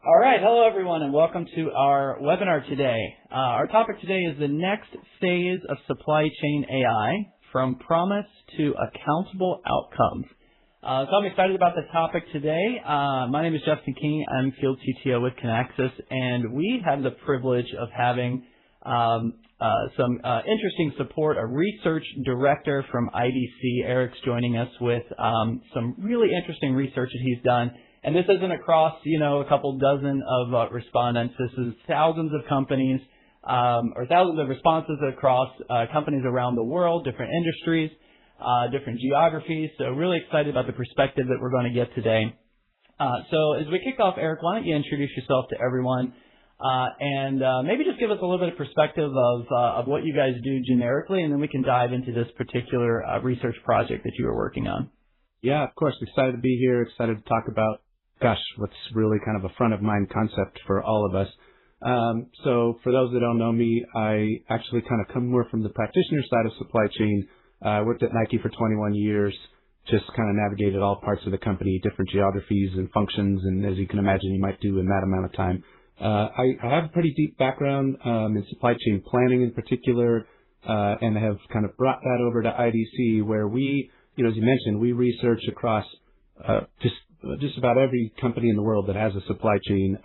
All right. Hello, everyone, and welcome to our webinar today. Our topic today is the next phase of supply chain AI, from promise to accountable outcomes. So I'm excited about the topic today. My name is Justin King. I'm Field CTO with Kinaxis, and we have the privilege of having some interesting support. A research director from IDC, Eric's joining us with some really interesting research that he's done. And this isn't across, a couple dozen of respondents. This is thousands of companies or thousands of responses across companies around the world, different industries, different geographies. So really excited about the perspective that we're going to get today. So as we kick off, Eric, why don't you introduce yourself to everyone and maybe just give us a little bit of perspective of what you guys do generically, and then we can dive into this particular research project that you were working on. Yeah, of course. Excited to be here. Excited to talk about what's really kind of a front of mind concept for all of us. So for those that don't know me, I actually kind of come more from the practitioner side of supply chain. I worked at Nike for 21 years, just kind of navigated all parts of the company, different geographies and functions, and as you can imagine, you might do in that amount of time. I have a pretty deep background in supply chain planning in particular, and have kind of brought that over to IDC, where we, as you mentioned, we research across just about every company in the world that has a supply chain,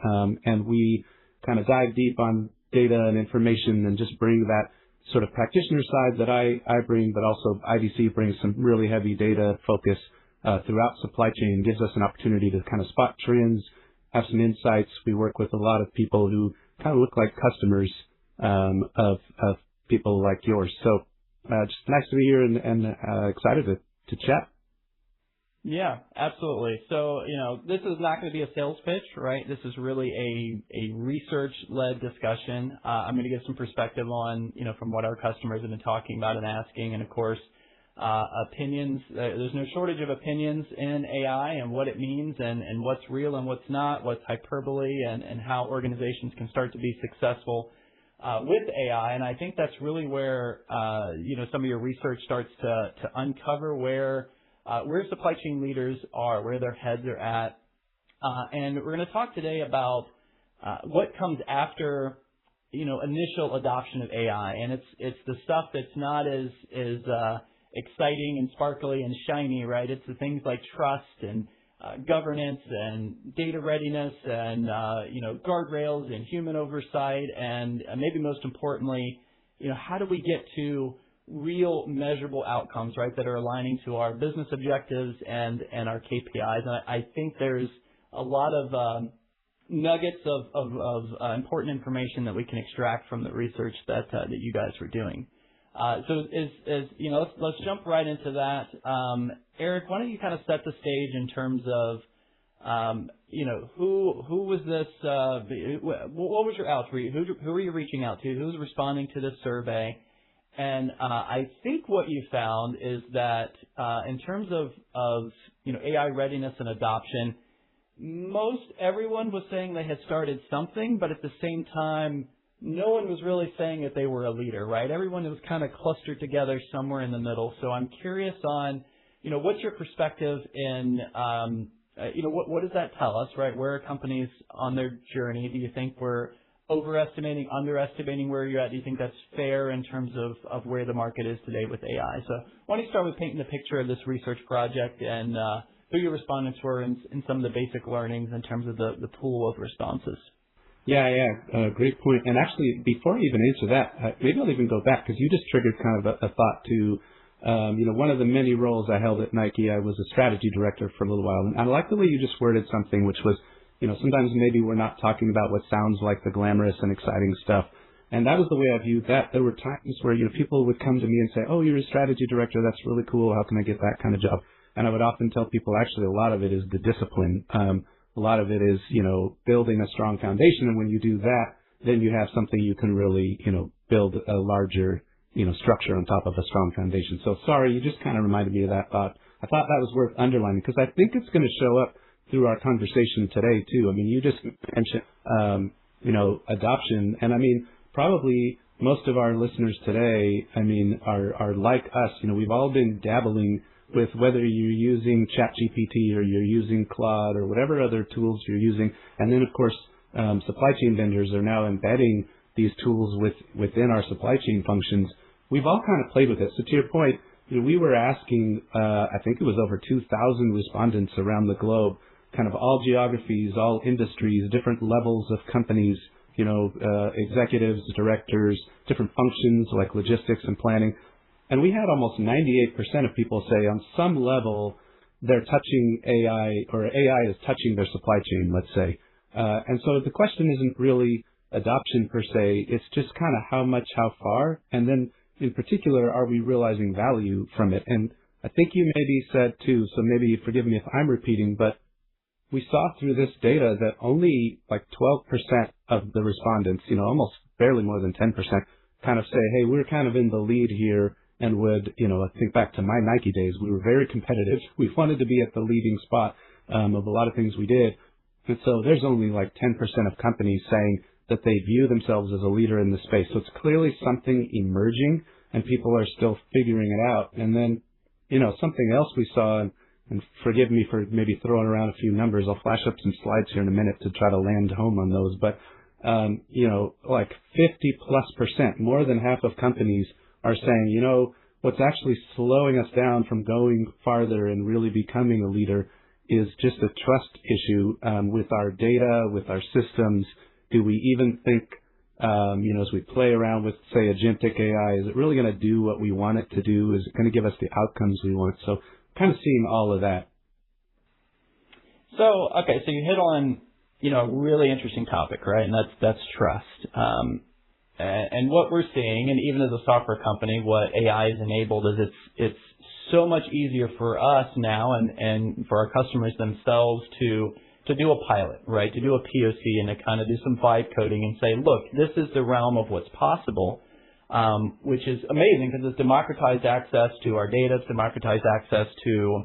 and we kind of dive deep on data and information and just bring that sort of practitioner side that I bring, but also IDC brings some really heavy data focus throughout supply chain, gives us an opportunity to kind of spot trends, have some insights. We work with a lot of people who kind of look like customers of people like yours. So just nice to be here and excited to chat. Yeah, absolutely. So, this is not going to be a sales pitch, right? This is really a research-led discussion. I'm going to give some perspective on, from what our customers have been talking about and asking. And of course, opinions. There's no shortage of opinions in AI and what it means and what's real and what's not, what's hyperbole, and how organizations can start to be successful with AI. And I think that's really where, some of your research starts to uncover where supply chain leaders are, where their heads are at. And we're going to talk today about what comes after, initial adoption of AI. And it's the stuff that's not as exciting and sparkly and shiny, right? It's the things like trust and governance and data readiness and, guardrails and human oversight. And maybe most importantly, how do we get to real measurable outcomes, right, that are aligning to our business objectives and our KPIs. And I think there's a lot of nuggets of important information that we can extract from the research that you guys were doing. So let's jump right into that. Eric, why don't you kind of set the stage in terms of who was this? What was your outreach? Who were you reaching out to? Who was responding to this survey? And I think what you found is that in terms of AI readiness and adoption, most everyone was saying they had started something, but at the same time, no one was really saying that they were a leader, right? Everyone was kind of clustered together somewhere in the middle. So I'm curious on, what's your perspective in, what does that tell us, right? Where are companies on their journey? Do you think we're overestimating, underestimating where you're at? Do you think that's fair in terms of where the market is today with AI? So why don't you start with painting the picture of this research project and who your respondents were and some of the basic learnings in terms of the pool of responses? Yeah. Great point. And actually, before I even answer that, maybe I'll even go back because you just triggered kind of a thought to, one of the many roles I held at Nike. I was a strategy director for a little while. And I like the way you just worded something, which was, sometimes maybe we're not talking about what sounds like the glamorous and exciting stuff. And that was the way I viewed that. There were times where, people would come to me and say, oh, you're a strategy director. That's really cool. How can I get that kind of job? And I would often tell people, actually, a lot of it is the discipline. A lot of it is, building a strong foundation. And when you do that, then you have something you can really, build a larger, structure on top of a strong foundation. So sorry, you just kind of reminded me of that thought. I thought that was worth underlining because I think it's going to show up through our conversation today too. I mean, you just mentioned, adoption. And I mean, probably most of our listeners today, are like us. We've all been dabbling with whether you're using ChatGPT or you're using Claude or whatever other tools you're using. And then, of course, supply chain vendors are now embedding these tools within our supply chain functions. We've all kind of played with it. So to your point, we were asking, I think it was over 2,000 respondents around the globe, kind of all geographies, all industries, different levels of companies, executives, directors, different functions like logistics and planning. And we had almost 98% of people say on some level they're touching AI, or AI is touching their supply chain, let's say. And so the question isn't really adoption per se, it's just kind of how much, how far, and then in particular, are we realizing value from it? And I think you maybe said too, so maybe forgive me if I'm repeating, but we saw through this data that only like 12% of the respondents, almost barely more than 10%, kind of say, hey, we're kind of in the lead here and would, I think back to my Nike days, we were very competitive. We wanted to be at the leading spot of a lot of things we did. And so there's only like 10% of companies saying that they view themselves as a leader in the space. So it's clearly something emerging and people are still figuring it out. And then, something else we saw, and forgive me for maybe throwing around a few numbers. I'll flash up some slides here in a minute to try to land home on those. But, like 50+%, more than half of companies are saying, what's actually slowing us down from going farther and really becoming a leader is just a trust issue with our data, with our systems. Do we even think, as we play around with, say, agentic AI, is it really going to do what we want it to do? Is it going to give us the outcomes we want? So kind of seeing all of that. So, okay, so you hit on, a really interesting topic, right? And that's trust. And what we're seeing, and even as a software company, what AI has enabled is it's so much easier for us now and for our customers themselves to do a pilot, right? To do a POC and to kind of do some vibe coding and say, look, this is the realm of what's possible, which is amazing because it's democratized access to our data, it's democratized access to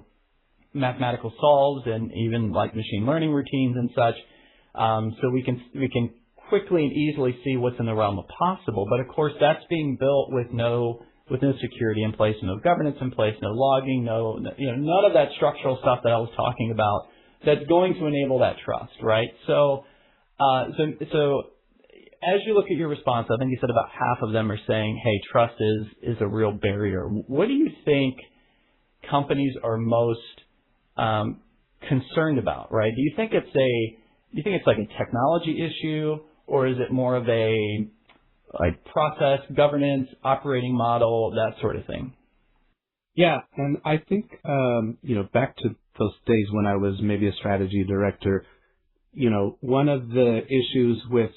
mathematical solves and even like machine learning routines and such. So we can quickly and easily see what's in the realm of possible. But of course, that's being built with no security in place, no governance in place, no logging, none of that structural stuff that I was talking about that's going to enable that trust, right? So as you look at your response, I think you said about half of them are saying, hey, trust is a real barrier. What do you think companies are most concerned about, right? Do you think it's like a technology issue, or is it more of a like process, governance, operating model, that sort of thing? Yeah, and I think back to those days when I was maybe a strategy director, one of the issues with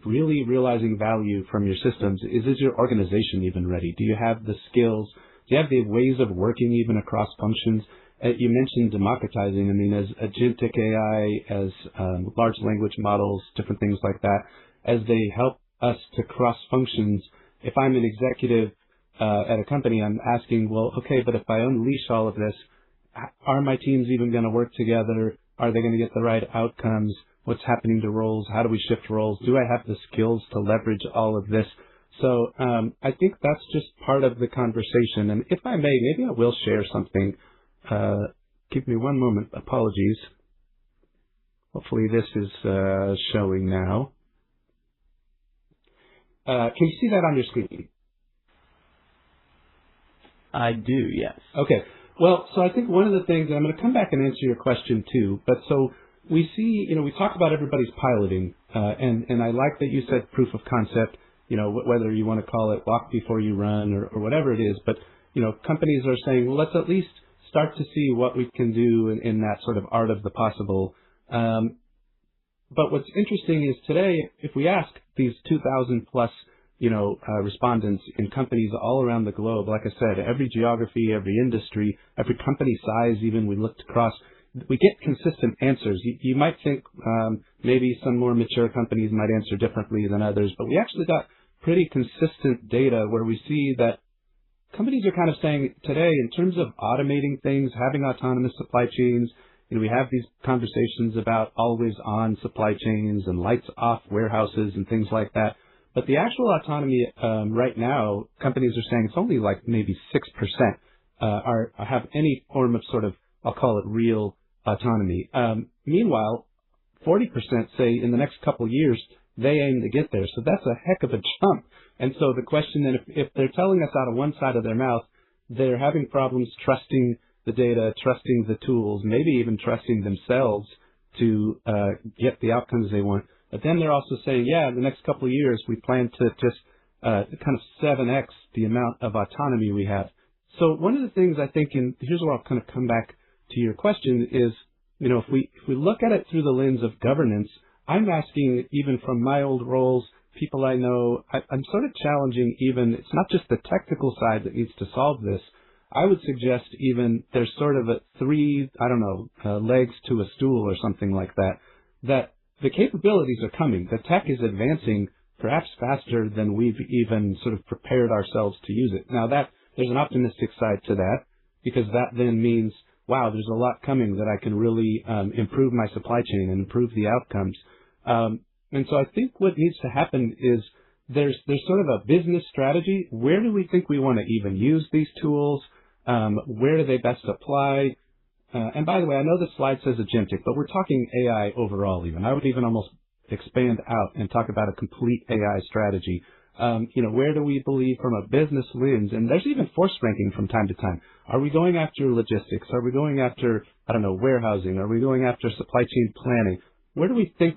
really realizing value from your systems is your organization even ready? Do you have the skills? Do you have the ways of working even across functions? You mentioned democratizing. I mean, as agentic AI, as large language models, different things like that, as they help us to cross functions. If I'm an executive at a company, I'm asking, well, okay, but if I unleash all of this, are my teams even going to work together? Are they going to get the right outcomes? What's happening to roles? How do we shift roles? Do I have the skills to leverage all of this? So I think that's just part of the conversation. And if I may, maybe I will share something. Give me one moment. Apologies. Hopefully this is showing now. Can you see that on your screen? I do, yes. Okay. Well, so I think one of the things, and I'm going to come back and answer your question too, but so we see, we talk about everybody's piloting, and I like that you said proof of concept, whether you want to call it walk before you run or whatever it is, but, companies are saying, well, let's at least start to see what we can do in that sort of art of the possible. But what's interesting is today, if we ask these 2,000 plus, respondents in companies all around the globe, like I said, every geography, every industry, every company size, even we looked across, we get consistent answers. You might think maybe some more mature companies might answer differently than others, but we actually got pretty consistent data where we see that companies are kind of saying today, in terms of automating things, having autonomous supply chains, we have these conversations about always on supply chains and lights off warehouses and things like that. But the actual autonomy right now, companies are saying it's only like maybe 6%. have any form of sort of, I'll call it real autonomy. Meanwhile, 40% say in the next couple of years they aim to get there. So that's a heck of a jump. And so the question then, if they're telling us out of one side of their mouth, they're having problems trusting the data, trusting the tools, maybe even trusting themselves to get the outcomes they want. But then they're also saying, yeah, in the next couple of years, we plan to just kind of 7x the amount of autonomy we have. So one of the things I think, and here's where I'll kind of come back to your question, is, if we look at it through the lens of governance, I'm asking, even from my old roles, people I know, I'm sort of challenging even, it's not just the technical side that needs to solve this. I would suggest even there's sort of three, legs to a stool or something like that, that the capabilities are coming. The tech is advancing perhaps faster than we've even sort of prepared ourselves to use it. Now there's an optimistic side to that, because that then means, wow, there's a lot coming that I can really improve my supply chain and improve the outcomes. And so I think what needs to happen is there's sort of a business strategy. Where do we think we want to even use these tools? Where do they best apply? And by the way, I know the slide says agentic, but we're talking AI overall even. I would even almost expand out and talk about a complete AI strategy. Where do we believe from a business lens? And there's even force ranking from time to time. Are we going after logistics? Are we going after, warehousing? Are we going after supply chain planning? Where do we think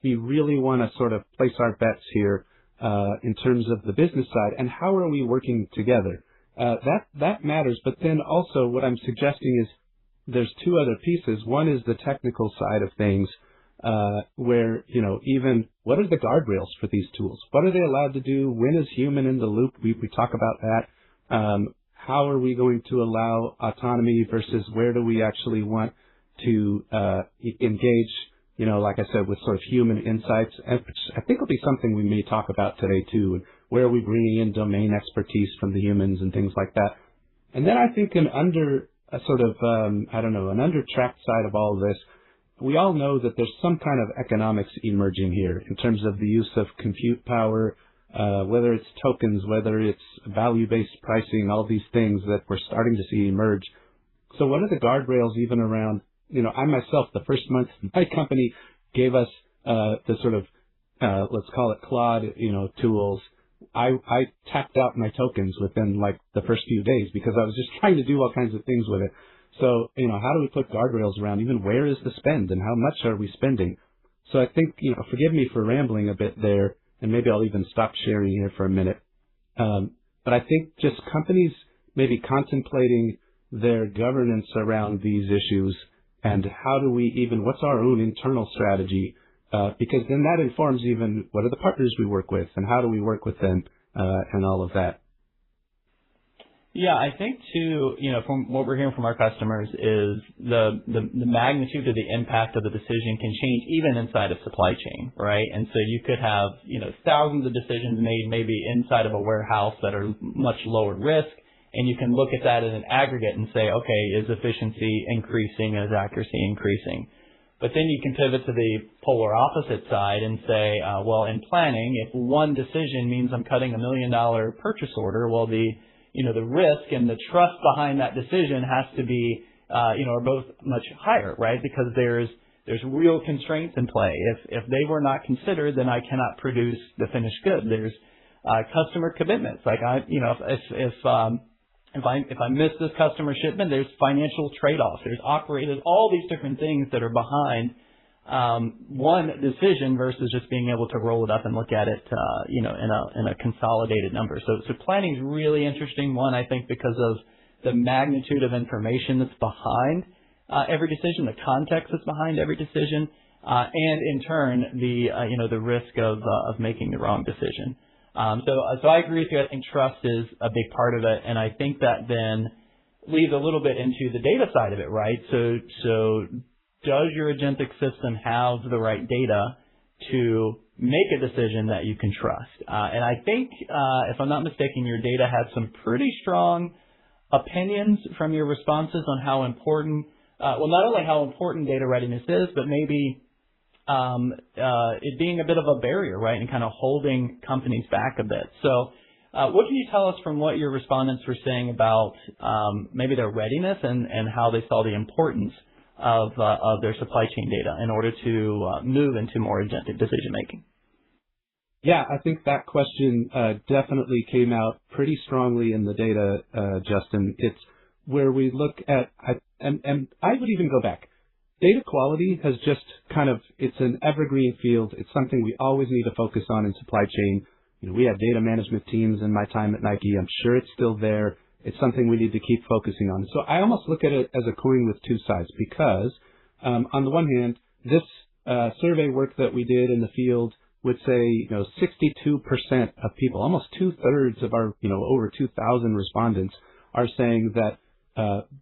we really want to sort of place our bets here in terms of the business side, and how are we working together? That matters. But then also what I'm suggesting is there's two other pieces. One is the technical side of things, where, even what are the guardrails for these tools? What are they allowed to do? When is human in the loop? We talk about that. How are we going to allow autonomy versus where do we actually want to engage, like I said, with sort of human insights? And I think will be something we may talk about today too. Where are we bringing in domain expertise from the humans and things like that? And then I think an under-tracked side of all of this, we all know that there's some kind of economics emerging here in terms of the use of compute power, whether it's tokens, whether it's value-based pricing, all these things that we're starting to see emerge. So what are the guardrails even around, I myself, the first month my company gave us the sort of, let's call it Claude, tools. I tapped out my tokens within like the first few days because I was just trying to do all kinds of things with it. So, how do we put guardrails around even where is the spend and how much are we spending? So I think, forgive me for rambling a bit there, and maybe I'll even stop sharing here for a minute. But I think just companies maybe contemplating their governance around these issues and how do we what's our own internal strategy? Because then that informs even what are the partners we work with and how do we work with them, and all of that. Yeah, I think too, from what we're hearing from our customers is the magnitude of the impact of the decision can change even inside of supply chain, right? And so you could have, thousands of decisions made maybe inside of a warehouse that are much lower risk, and you can look at that in an aggregate and say, okay, is efficiency increasing, is accuracy increasing? But then you can pivot to the polar opposite side and say, well, in planning, if one decision means I'm cutting $1 million purchase order, well, the risk and the trust behind that decision has to be, are both much higher, right? Because there's real constraints in play. If they were not considered, then I cannot produce the finished good. There's customer commitments. Like if I miss this customer shipment, there's financial trade-offs. There's operators, all these different things that are behind one decision versus just being able to roll it up and look at it, in a consolidated number. So planning is really interesting. One, I think because of the magnitude of information that's behind every decision, the context that's behind every decision, and in turn the risk of making the wrong decision. So I agree with you. I think trust is a big part of it, and I think that then leads a little bit into the data side of it, right? So does your agentic system have the right data to make a decision that you can trust? And I think, if I'm not mistaken, your data had some pretty strong opinions from your responses on how important, not only how important data readiness is, but maybe it being a bit of a barrier, right, and kind of holding companies back a bit. So What can you tell us from what your respondents were saying about maybe their readiness and how they saw the importance of their supply chain data in order to move into more agentic decision making? Yeah, I think that question definitely came out pretty strongly in the data, Justin. It's where we look at, and I would even go back. Data quality has just it's an evergreen field. It's something we always need to focus on in supply chain. We had data management teams in my time at Nike. I'm sure it's still there. It's something we need to keep focusing on. So I almost look at it as a coin with two sides because, on the one hand, this survey work that we did in the field would say, 62% of people, almost 2/3 of our, over 2,000 respondents are saying that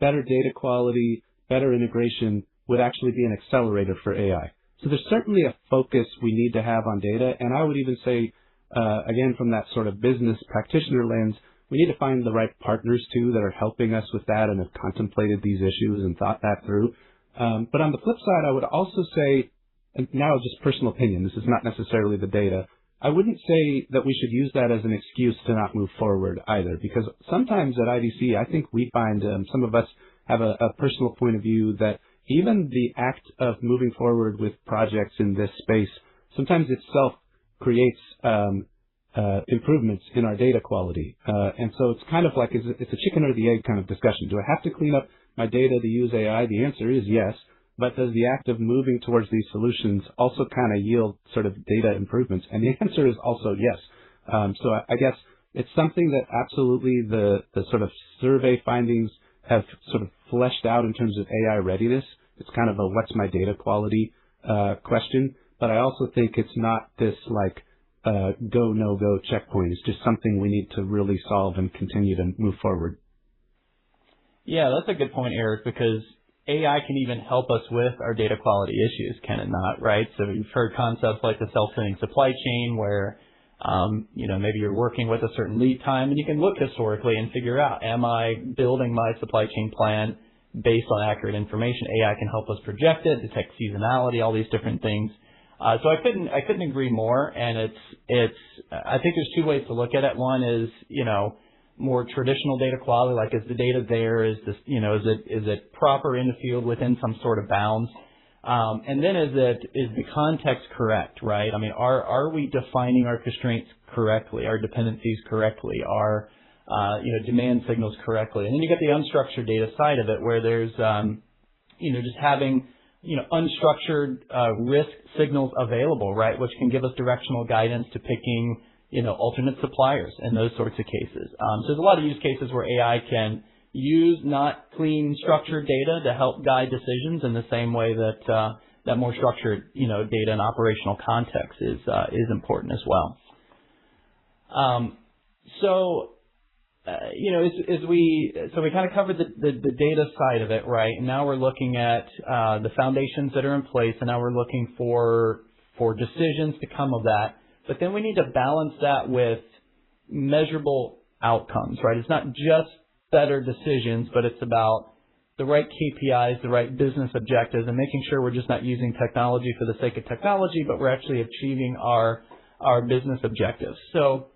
better data quality, better integration would actually be an accelerator for AI. So there's certainly a focus we need to have on data. And I would even say, again, from that sort of business practitioner lens, we need to find the right partners too that are helping us with that and have contemplated these issues and thought that through. But on the flip side, I would also say, and now just personal opinion, this is not necessarily the data, I wouldn't say that we should use that as an excuse to not move forward either, because sometimes at IDC, I think we find some of us have a personal point of view that even the act of moving forward with projects in this space sometimes itself creates improvements in our data quality. And so it's kind of like it's a chicken or the egg kind of discussion. Do I have to clean up my data to use AI? The answer is yes. But does the act of moving towards these solutions also kind of yield sort of data improvements? And the answer is also yes. So I guess it's something that absolutely the sort of survey findings have sort of fleshed out in terms of AI readiness. It's kind of a what's my data quality question. But I also think it's not this like go, no go checkpoint. It's just something we need to really solve and continue to move forward. Yeah, that's a good point, Eric, because AI can even help us with our data quality issues, can it not, right? So you've heard concepts like the self-sustaining supply chain where, maybe you're working with a certain lead time and you can look historically and figure out, am I building my supply chain plan based on accurate information? AI can help us project it, detect seasonality, all these different things. So I couldn't agree more. And I think there's two ways to look at it. One is, more traditional data quality, like is the data there? Is this, is it proper in the field within some sort of bounds? And then is the context correct, right? I mean, are we defining our constraints correctly, our dependencies correctly, our, demand signals correctly? And then you get the unstructured data side of it where there's, just having, unstructured, risk signals available, right? Which can give us directional guidance to picking, alternate suppliers in those sorts of cases. So there's a lot of use cases where AI can use not clean structured data to help guide decisions in the same way that that more structured, data and operational context is important as well. So we kind of covered the data side of it, right? And now we're looking at the foundations that are in place, and now we're looking for decisions to come of that. But then we need to balance that with measurable outcomes, right? It's not just better decisions, but it's about the right KPIs, the right business objectives, and making sure we're just not using technology for the sake of technology, but we're actually achieving our business objectives. So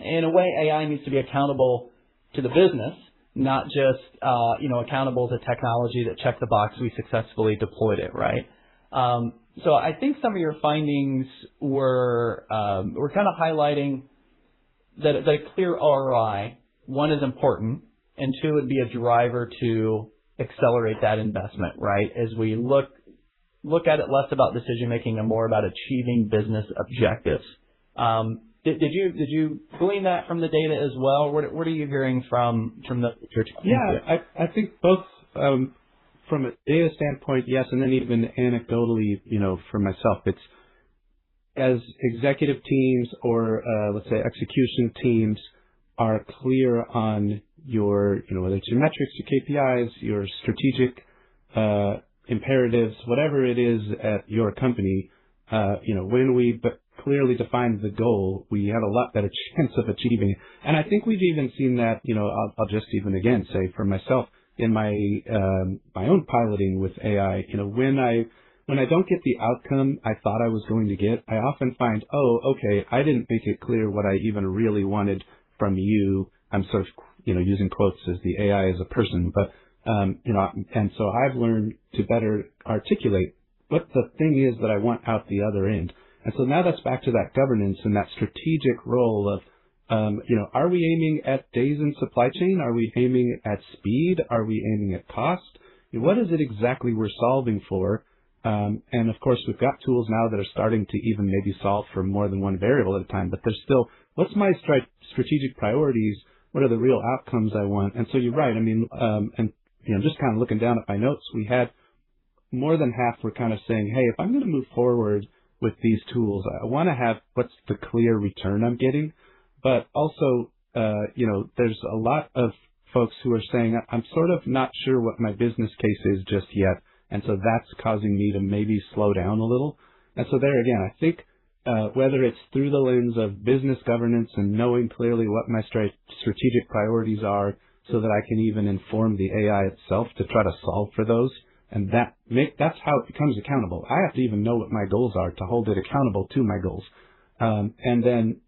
in a way, AI needs to be accountable to the business, not just, accountable to technology that checked the box, we successfully deployed it, right? So I think some of your findings were kind of highlighting that a clear ROI, one, is important, and two, would be a driver to accelerate that investment, right? As we look at it less about decision making and more about achieving business objectives. Did you glean that from the data as well? What are you hearing from the research? Yeah, I think both. From a data standpoint, yes, and then even anecdotally, for myself, it's as executive teams or let's say execution teams are clear on your, whether it's your metrics, your KPIs, your strategic imperatives, whatever it is at your company, when we clearly define the goal, we have a lot better chance of achieving it. And I think we've even seen that, I'll just even again say for myself, in my own piloting with AI, when I don't get the outcome I thought I was going to get, I often find, okay, I didn't make it clear what I even really wanted from you. I'm sort of, using quotes as the AI as a person, but, and so I've learned to better articulate what the thing is that I want out the other end. And so now that's back to that governance and that strategic role of, are we aiming at days in supply chain? Are we aiming at speed? Are we aiming at cost? What is it exactly we're solving for? And of course, we've got tools now that are starting to even maybe solve for more than one variable at a time, but there's still, what's my strategic priorities? What are the real outcomes I want? And so you're right. I mean, just kind of looking down at my notes, we had more than half were kind of saying, hey, if I'm going to move forward with these tools, I want to have what's the clear return I'm getting. But also, there's a lot of folks who are saying, I'm sort of not sure what my business case is just yet. And so that's causing me to maybe slow down a little. And so there again, I think whether it's through the lens of business governance and knowing clearly what my strategic priorities are so that I can even inform the AI itself to try to solve for those. And that's how it becomes accountable. I have to even know what my goals are to hold it accountable to my goals. And then,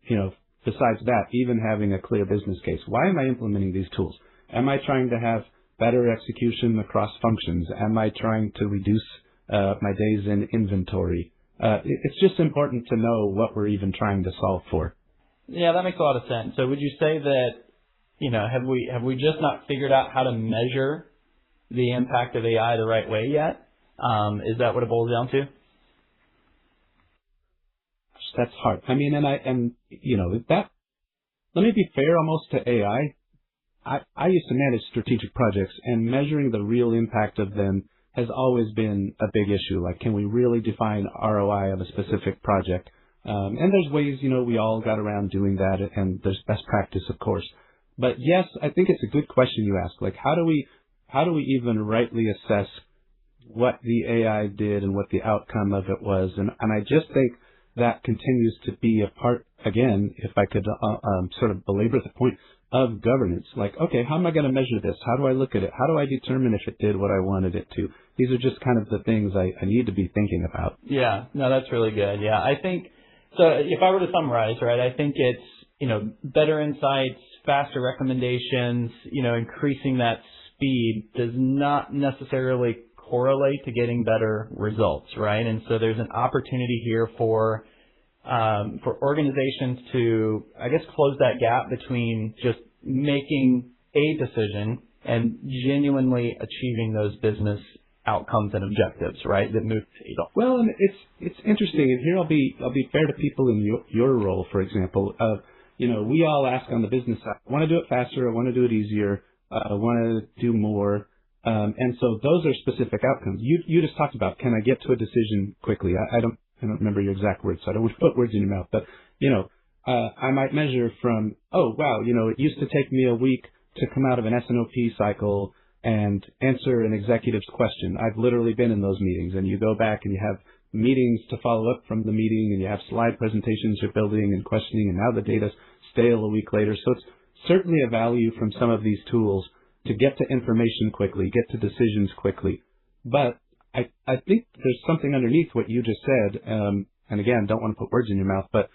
besides that, even having a clear business case. Why am I implementing these tools? Am I trying to have better execution across functions? Am I trying to reduce my days in inventory? It's just important to know what we're even trying to solve for. Yeah, that makes a lot of sense. So would you say that, have we just not figured out how to measure the impact of AI the right way yet? Is that what it boils down to? That's hard. I mean, let me be fair almost to AI. I used to manage strategic projects, and measuring the real impact of them has always been a big issue. Like, can we really define ROI of a specific project? And there's ways, we all got around doing that, and there's best practice, of course. But yes, I think it's a good question you ask. Like, how do we even rightly assess what the AI did and what the outcome of it was? And I just think that continues to be a part, again, if I could sort of belabor the point, of governance. Like, okay, how am I going to measure this? How do I look at it? How do I determine if it did what I wanted it to? These are just kind of the things I need to be thinking about. Yeah, no, that's really good. Yeah, I think, so if I were to summarize, right, I think it's, better insights, faster recommendations, increasing that speed does not necessarily correlate to getting better results, right? And so there's an opportunity here for organizations to, I guess, close that gap between just making a decision and genuinely achieving those business outcomes and objectives, right? That move the needle. Well, and it's interesting, and here I'll be fair to people in your role, for example. We all ask on the business side, I want to do it faster, I want to do it easier, I want to do more. And so those are specific outcomes. You just talked about, can I get to a decision quickly? I don't remember your exact words, so I don't want to put words in your mouth. But, I might measure from, oh, wow, it used to take me a week to come out of an S&OP cycle and answer an executive's question. I've literally been in those meetings, and you go back and you have meetings to follow up from the meeting, and you have slide presentations you're building and questioning, and now the data's stale a week later. So it's certainly a value from some of these tools to get to information quickly, get to decisions quickly. But I think there's something underneath what you just said, and again, don't want to put words in your mouth, but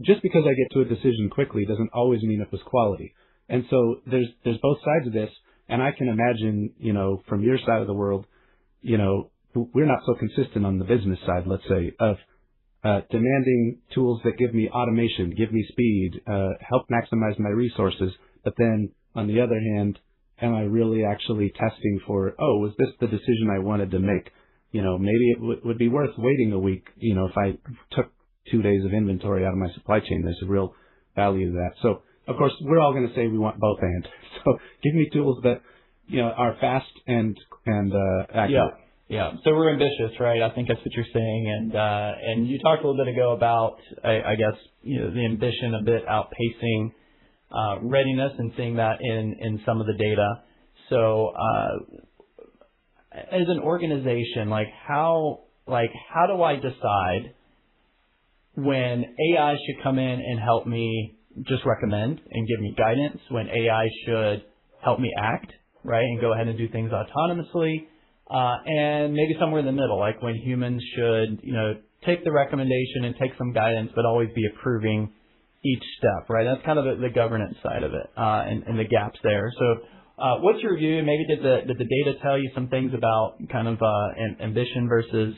just because I get to a decision quickly doesn't always mean it was quality. And so there's both sides of this, and I can imagine, from your side of the world, we're not so consistent on the business side, let's say, of demanding tools that give me automation, give me speed, help maximize my resources. But then on the other hand, am I really actually testing for, was this the decision I wanted to make? Maybe it would be worth waiting a week, if I took 2 days of inventory out of my supply chain. There's a real value to that. So, of course, we're all going to say we want both and. So give me tools that, are fast and accurate. Yeah. So we're ambitious, right? I think that's what you're saying. And you talked a little bit ago about, I guess, the ambition a bit outpacing readiness, and seeing that in some of the data. So, as an organization, how do I decide when AI should come in and help me just recommend and give me guidance, when AI should help me act, right, and go ahead and do things autonomously, and maybe somewhere in the middle, like when humans should, take the recommendation and take some guidance, but always be approving each step, right? That's kind of the governance side of it, and the gaps there. So, what's your view? Maybe did the data tell you some things about kind of ambition versus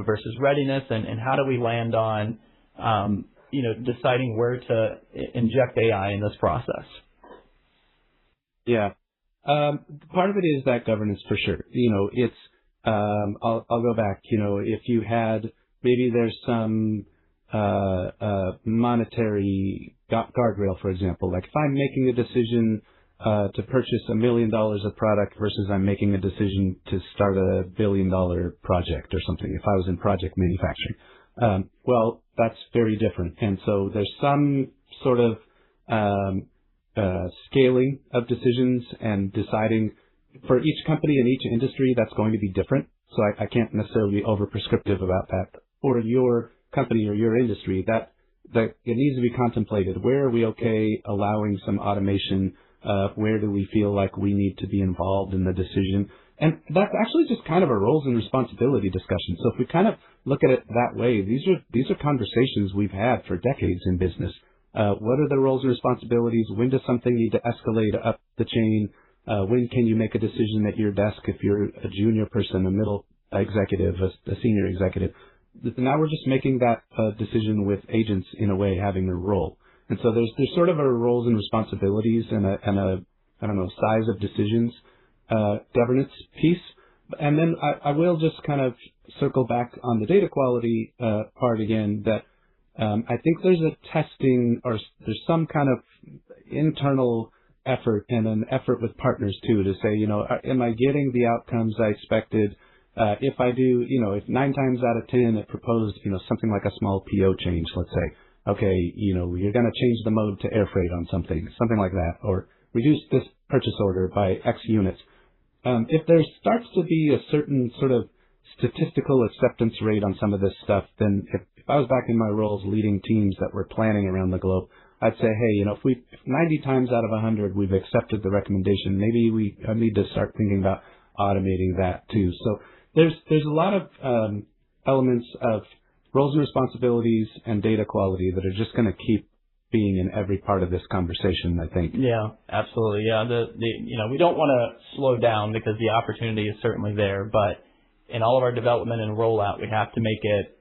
versus readiness, and how do we land on deciding where to inject AI in this process? Yeah. Part of it is that governance for sure. It's, I'll go back, if you had, maybe there's some, monetary guardrail, for example, like if I'm making a decision, to purchase $1 million of product versus I'm making a decision to start $1 billion project or something, if I was in project manufacturing. Well, that's very different. And so there's some sort of, scaling of decisions and deciding for each company and each industry that's going to be different. So I can't necessarily be over prescriptive about that. For your company or your industry, that it needs to be contemplated. Where are we okay allowing some automation? Where do we feel like we need to be involved in the decision? And that's actually just kind of a roles and responsibility discussion. So if we kind of look at it that way, these are conversations we've had for decades in business. What are the roles and responsibilities? When does something need to escalate up the chain? When can you make a decision at your desk if you're a junior person, a middle executive, a senior executive? Now we're just making that decision with agents in a way having a role. And so there's sort of a roles and responsibilities and a I don't know, size of decisions, governance piece. And then I will just kind of circle back on the data quality part again, that I think there's a testing or there's some kind of internal effort and an effort with partners too to say, am I getting the outcomes I expected? If I do, if 9 times out of 10 it proposed, something like a small PO change, let's say, okay, you're going to change the mode to air freight on something like that, or reduce this purchase order by X units. If there starts to be a certain sort of statistical acceptance rate on some of this stuff, then if I was back in my roles leading teams that were planning around the globe, I'd say, hey, if 90 times out of 100 we've accepted the recommendation, maybe we need to start thinking about automating that too. So there's a lot of elements of roles and responsibilities and data quality that are just going to keep being in every part of this conversation, I think. Yeah, absolutely. Yeah, we don't want to slow down because the opportunity is certainly there, but in all of our development and rollout, we have to make it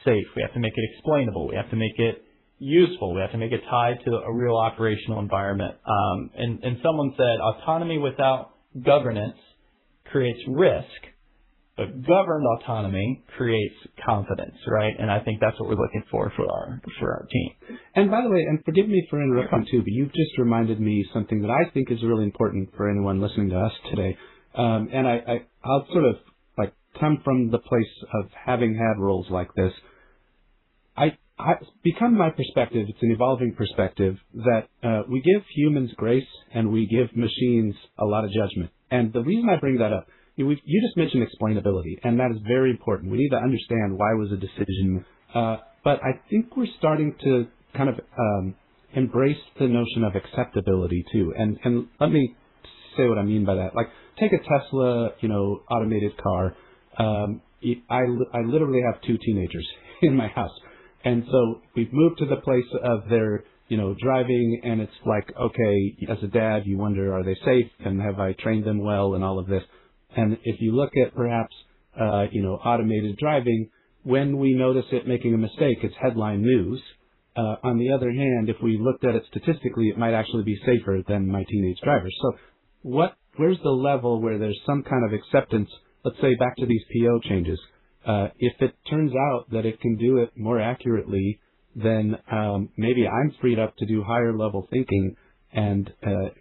safe. We have to make it explainable. We have to make it useful. We have to make it tied to a real operational environment. And someone said autonomy without governance creates risk, but governed autonomy creates confidence, right? And I think that's what we're looking for our team. And by the way, and forgive me for interrupting too, but you've just reminded me something that I think is really important for anyone listening to us today. And I'll sort of like come from the place of having had roles like this. It's become my perspective, it's an evolving perspective, that we give humans grace and we give machines a lot of judgment. And the reason I bring that up, you just mentioned explainability, and that is very important. We need to understand why was a decision. But I think we're starting to kind of embrace the notion of acceptability too. And let me say what I mean by that. Like, take a Tesla, automated car. I literally have 2 teenagers in my house. And so we've moved to the place of their, driving, and it's like, okay, as a dad, you wonder, are they safe, and have I trained them well, and all of this. And if you look at perhaps, automated driving, when we notice it making a mistake, it's headline news. On the other hand, if we looked at it statistically, it might actually be safer than my teenage drivers. So where's the level where there's some kind of acceptance? Let's say back to these PO changes. If it turns out that it can do it more accurately, then maybe I'm freed up to do higher level thinking, and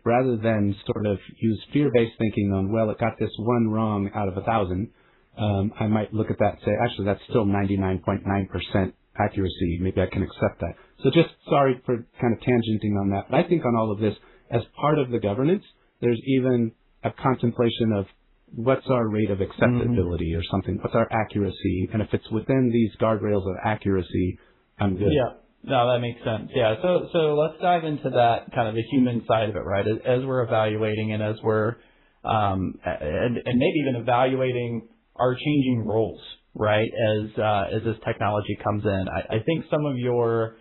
rather than sort of use fear-based thinking on, well, it got this one wrong out of 1,000, I might look at that and say, actually, that's still 99.9% accuracy. Maybe I can accept that. So just sorry for kind of tangenting on that. But I think on all of this, as part of the governance, there's even a contemplation of what's our rate of acceptability or something? What's our accuracy? And if it's within these guardrails of accuracy, I'm good. Yeah. No, that makes sense. Yeah. So let's dive into that kind of the human side of it, right? As we're evaluating and as we're, and maybe even evaluating our changing roles, right? As this technology comes in, I think some of your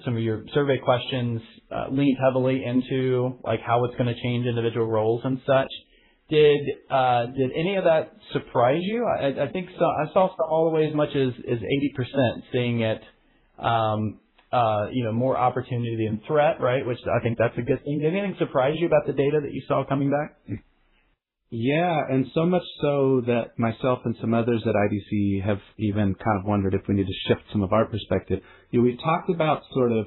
some of your survey questions leaned heavily into like how it's going to change individual roles and such. Did any of that surprise you? I think so. I saw some all the way as much as 80% seeing it, more opportunity than threat, right? Which I think that's a good thing. Did anything surprise you about the data that you saw coming back? Yeah, and so much so that myself and some others at IDC have even kind of wondered if we need to shift some of our perspective. We talked about sort of,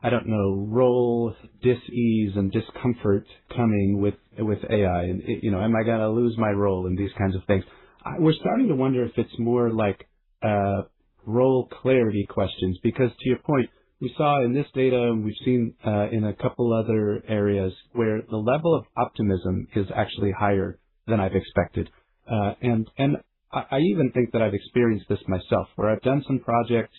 role dis-ease and discomfort coming with AI, and am I going to lose my role and these kinds of things. We're starting to wonder if it's more like role clarity questions, because to your point, we saw in this data, and we've seen in a couple other areas where the level of optimism is actually higher than I've expected. And I even think that I've experienced this myself, where I've done some projects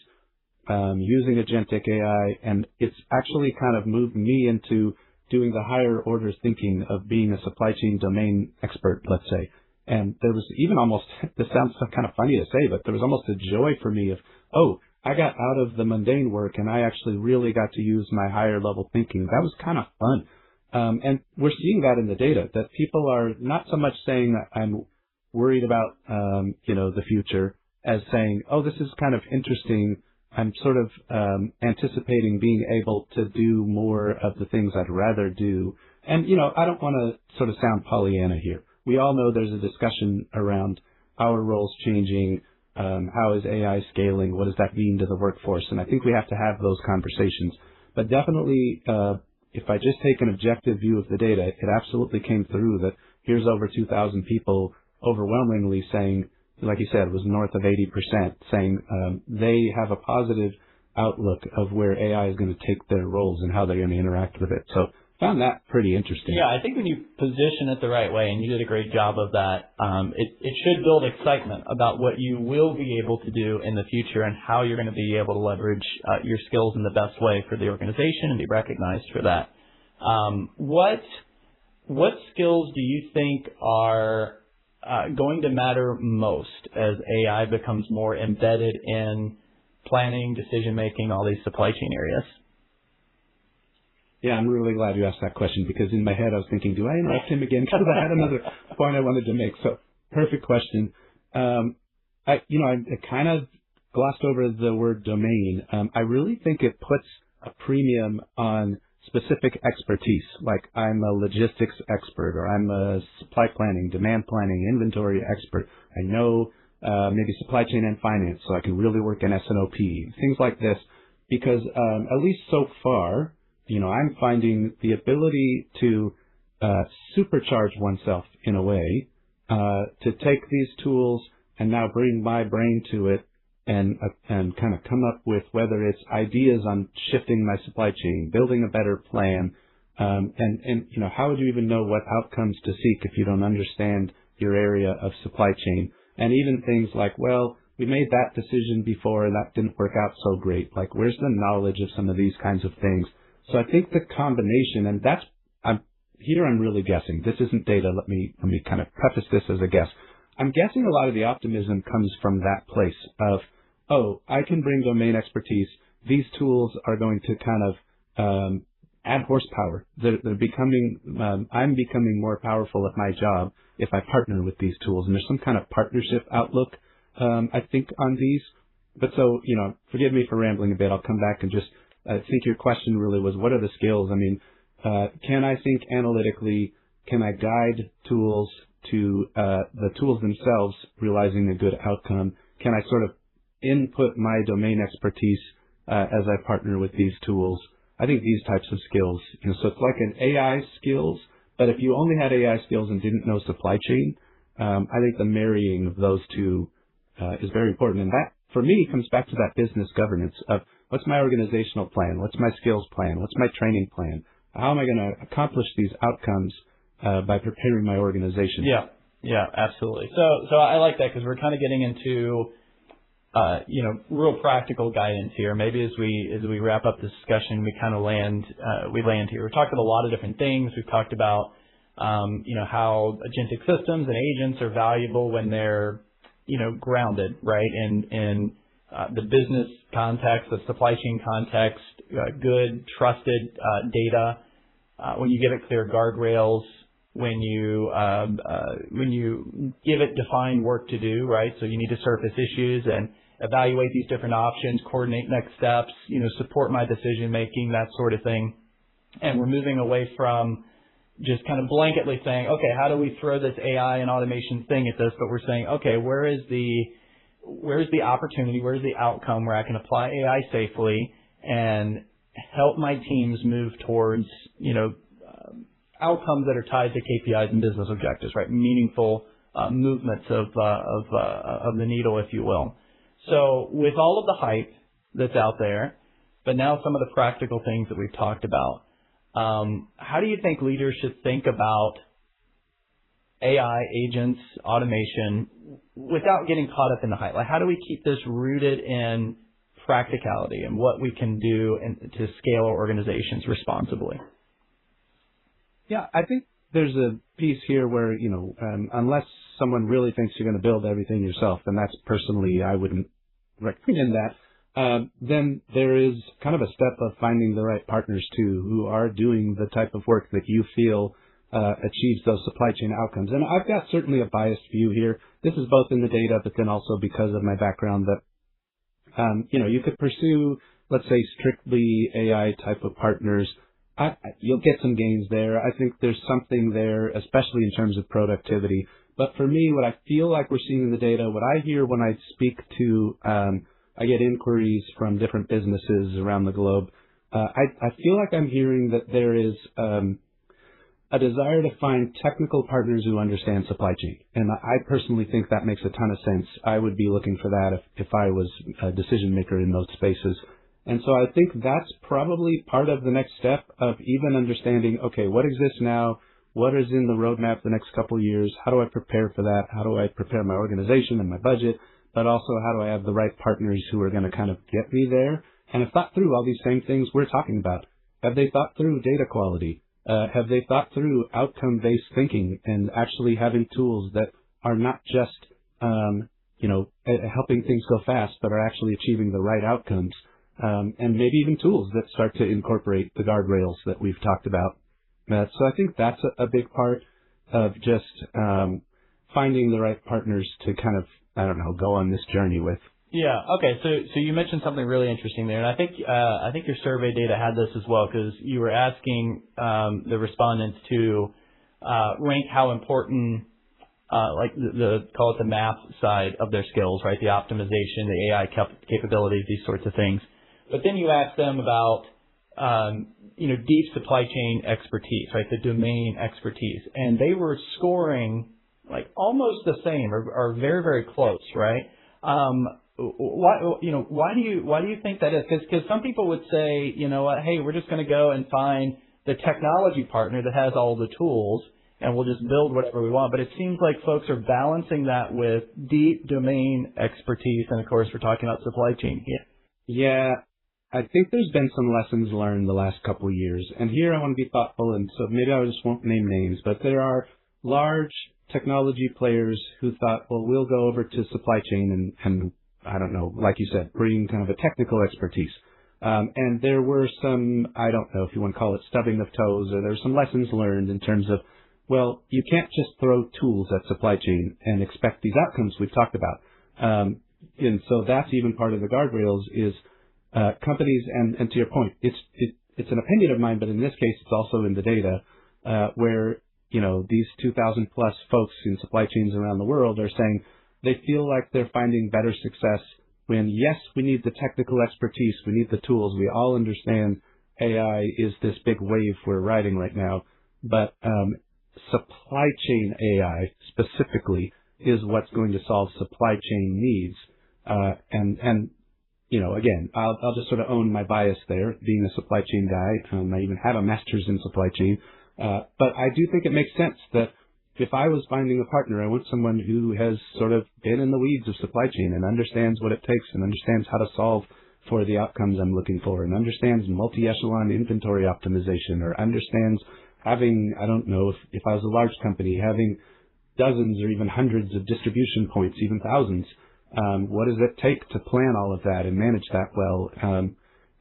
using agentic AI, and it's actually kind of moved me into doing the higher order thinking of being a supply chain domain expert, let's say. And there was even almost, this sounds kind of funny to say, but there was almost a joy for me of, I got out of the mundane work and I actually really got to use my higher level thinking. That was kind of fun. And we're seeing that in the data, that people are not so much saying that I'm worried about, the future, as saying, this is kind of interesting. I'm sort of anticipating being able to do more of the things I'd rather do. And, I don't want to sort of sound Pollyanna here. We all know there's a discussion around our roles changing. How is AI scaling? What does that mean to the workforce? And I think we have to have those conversations. But definitely, if I just take an objective view of the data, it absolutely came through that here's over 2,000 people overwhelmingly saying, like you said, it was north of 80%, saying they have a positive outlook of where AI is going to take their roles and how they're going to interact with it. So found that pretty interesting. Yeah, I think when you position it the right way, and you did a great job of that, it should build excitement about what you will be able to do in the future and how you're going to be able to leverage your skills in the best way for the organization and be recognized for that. What skills do you think are going to matter most as AI becomes more embedded in planning, decision-making, all these supply chain areas? Yeah, I'm really glad you asked that question, because in my head I was thinking, do I interrupt him again? Because I had another point I wanted to make. So, perfect question. I kind of glossed over the word domain. I really think it puts a premium on specific expertise. Like I'm a logistics expert, or I'm a supply planning, demand planning, inventory expert. I know maybe supply chain and finance, so I can really work in S&OP, things like this. Because at least so far, I'm finding the ability to supercharge oneself in a way, to take these tools and now bring my brain to it and kind of come up with whether it's ideas on shifting my supply chain, building a better plan, and how would you even know what outcomes to seek if you don't understand your area of supply chain? And even things like, well, we made that decision before and that didn't work out so great. Like, where's the knowledge of some of these kinds of things? So I think the combination, and I'm really guessing. This isn't data. Let me kind of preface this as a guess. I'm guessing a lot of the optimism comes from that place of, I can bring domain expertise. These tools are going to kind of add horsepower. I'm becoming more powerful at my job if I partner with these tools. And there's some kind of partnership outlook, I think, on these. But so, forgive me for rambling a bit. I'll come back and just, I think your question really was, what are the skills? I mean, can I think analytically? Can I guide tools to the tools themselves realizing a good outcome? Can I sort of input my domain expertise as I partner with these tools? I think these types of skills, so it's like an AI skills, but if you only had AI skills and didn't know supply chain, I think the marrying of those two is very important. And that, for me, comes back to that business governance of what's my organizational plan? What's my skills plan? What's my training plan? How am I going to accomplish these outcomes by preparing my organization? Yeah, absolutely. So I like that, because we're kind of getting into real practical guidance here. Maybe as we wrap up this discussion, we kind of land here. We've talked about a lot of different things. We've talked about how agentic systems and agents are valuable when they're grounded, right, in the business context, the supply chain context, good, trusted data, when you give it clear guardrails, when you give it defined work to do, right? So you need to surface issues and evaluate these different options, coordinate next steps, support my decision making, that sort of thing. And we're moving away from just kind of blanketly saying, okay, how do we throw this AI and automation thing at this? But we're saying, okay, where's the opportunity? Where's the outcome where I can apply AI safely and help my teams move towards, outcomes that are tied to KPIs and business objectives, right? Meaningful movements of the needle, if you will. So with all of the hype that's out there, but now some of the practical things that we've talked about, how do you think leaders should think about AI, agents, automation, without getting caught up in the hype? Like, how do we keep this rooted in practicality and what we can do to scale our organizations responsibly? Yeah, I think there's a piece here where, unless someone really thinks you're going to build everything yourself, and that's personally, I wouldn't recommend that, then there is kind of a step of finding the right partners too, who are doing the type of work that you feel achieves those supply chain outcomes. And I've got certainly a biased view here. This is both in the data, but then also because of my background that, you could pursue, let's say, strictly AI type of partners. You'll get some gains there. I think there's something there, especially in terms of productivity. But for me, what I feel like we're seeing in the data, what I hear when I speak to, I get inquiries from different businesses around the globe. I feel like I'm hearing that there is a desire to find technical partners who understand supply chain. And I personally think that makes a ton of sense. I would be looking for that if I was a decision maker in those spaces. And so I think that's probably part of the next step of even understanding, okay, what exists now? What is in the roadmap the next couple of years? How do I prepare for that? How do I prepare my organization and my budget? But also, how do I have the right partners who are going to kind of get me there? And have thought through all these same things we're talking about. Have they thought through data quality? Have they thought through outcome-based thinking and actually having tools that are not just, helping things go fast, but are actually achieving the right outcomes? And maybe even tools that start to incorporate the guardrails that we've talked about. So I think that's a big part of just finding the right partners to kind of, go on this journey with. Yeah. Okay. So you mentioned something really interesting there, and I think your survey data had this as well, because you were asking the respondents to rank how important, call it the math side of their skills, right? The optimization, the AI capabilities, these sorts of things. But then you asked them about, deep supply chain expertise, right? The domain expertise. And they were scoring like almost the same or very, very close, right? Why do you think that is? Because some people would say, hey, we're just going to go and find the technology partner that has all the tools and we'll just build whatever we want. But it seems like folks are balancing that with deep domain expertise. And of course, we're talking about supply chain here. Yeah. I think there's been some lessons learned the last couple of years. And here I want to be thoughtful, and so maybe I just won't name names, but there are large technology players who thought, well, we'll go over to supply chain and I don't know, like you said, bring kind of a technical expertise. And there were some, I don't know if you want to call it stubbing of toes, or there were some lessons learned in terms of, well, you can't just throw tools at supply chain and expect these outcomes we've talked about. And so that's even part of the guardrails is companies, and to your point, it's an opinion of mine, but in this case, it's also in the data, where, these 2,000 plus folks in supply chains around the world are saying they feel like they're finding better success when, yes, we need the technical expertise, we need the tools, we all understand AI is this big wave we're riding right now, but supply chain AI specifically is what's going to solve supply chain needs. And again, I'll just sort of own my bias there, being a supply chain guy. I even have a master's in supply chain. But I do think it makes sense that if I was finding a partner, I want someone who has sort of been in the weeds of supply chain and understands what it takes and understands how to solve for the outcomes I'm looking for and understands multi-echelon inventory optimization or understands having, I don't know, if I was a large company, having dozens or even hundreds of distribution points, even thousands. What does it take to plan all of that and manage that well?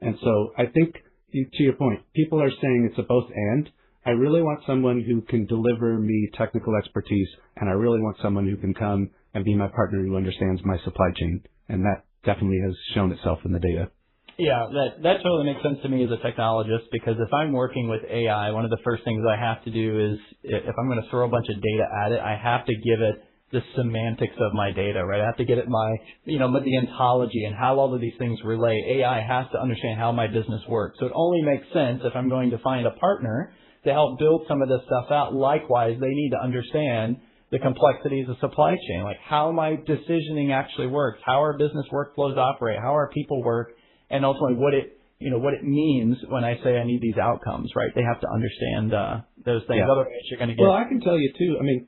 And so I think, to your point, people are saying it's a both and. I really want someone who can deliver me technical expertise, and I really want someone who can come and be my partner who understands my supply chain. And that definitely has shown itself in the data. Yeah, that totally makes sense to me as a technologist, because if I'm working with AI, one of the first things I have to do is, if I'm going to throw a bunch of data at it, I have to give it the semantics of my data, right? I have to get it the ontology and how all of these things relate. AI has to understand how my business works. So it only makes sense if I'm going to find a partner to help build some of this stuff out. Likewise, they need to understand the complexities of supply chain, like how my decisioning actually works, how our business workflows operate, how our people work, and ultimately what it means when I say I need these outcomes, right? They have to understand those things. Yeah. Otherwise, you're going to get. Well, I can tell you too. I mean,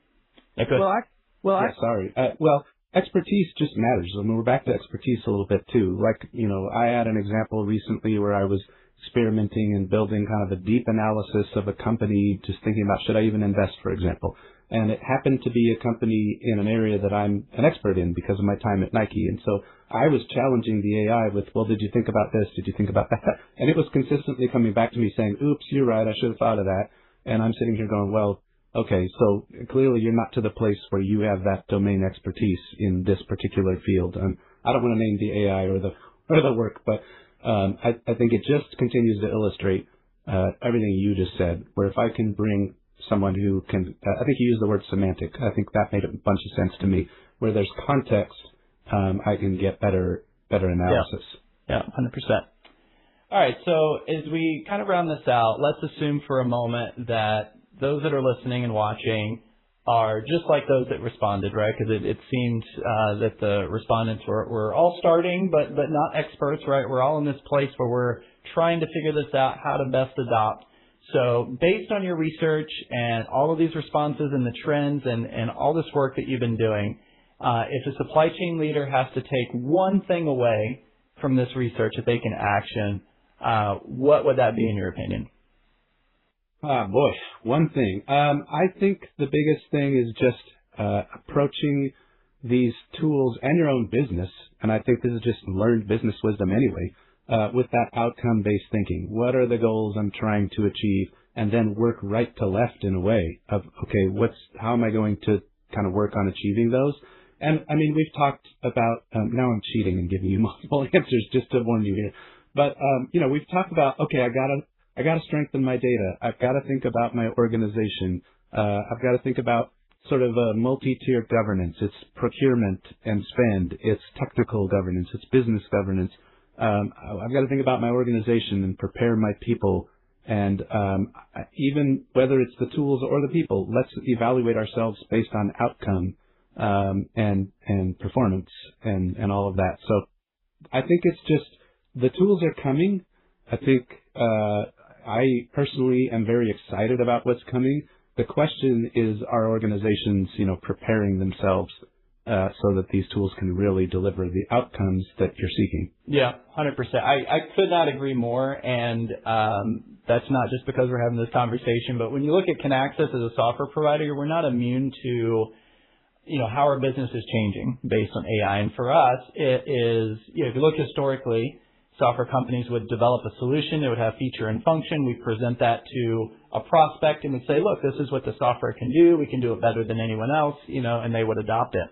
expertise just matters. I mean, we're back to expertise a little bit too. Like, I had an example recently where I was experimenting and building kind of a deep analysis of a company, just thinking about, should I even invest, for example? And it happened to be a company in an area that I'm an expert in because of my time at Nike. And so I was challenging the AI with, well, did you think about this? Did you think about that? And it was consistently coming back to me saying, oops, you're right, I should have thought of that. And I'm sitting here going, well, okay, so clearly you're not to the place where you have that domain expertise in this particular field. I don't want to name the AI or the work, but I think it just continues to illustrate everything you just said, where if I can bring someone who can, I think you used the word semantic. I think that made a bunch of sense to me. Where there's context, I can get better analysis. Yeah, 100%. All right, so as we kind of round this out, let's assume for a moment that those that are listening and watching are just like those that responded, right? Because it seemed that the respondents were all starting, but not experts, right? We're all in this place where we're trying to figure this out, how to best adopt. So based on your research and all of these responses and the trends and all this work that you've been doing, if a supply chain leader has to take one thing away from this research that they can action, what would that be in your opinion? Boy, one thing. I think the biggest thing is just approaching these tools and your own business, and I think this is just learned business wisdom anyway, with that outcome-based thinking. What are the goals I'm trying to achieve? And then work right to left in a way of, okay, how am I going to kind of work on achieving those? And I mean, we've talked about, now I'm cheating and giving you multiple answers just to warn you here. But, we've talked about, okay, I got to strengthen my data. I've got to think about my organization. I've got to think about sort of a multi-tiered governance. It's procurement and spend. It's technical governance. It's business governance. I've got to think about my organization and prepare my people. And even whether it's the tools or the people, let's evaluate ourselves based on outcome and performance and all of that. So I think it's just the tools are coming. I think I personally am very excited about what's coming. The question is, are organizations, preparing themselves so that these tools can really deliver the outcomes that you're seeking? Yeah, 100%. I could not agree more. And that's not just because we're having this conversation, but when you look at Kinaxis as a software provider, we're not immune to, how our business is changing based on AI. And for us, it is, if you look historically, software companies would develop a solution. It would have feature and function. We present that to a prospect and we'd say, look, this is what the software can do. We can do it better than anyone else, and they would adopt it.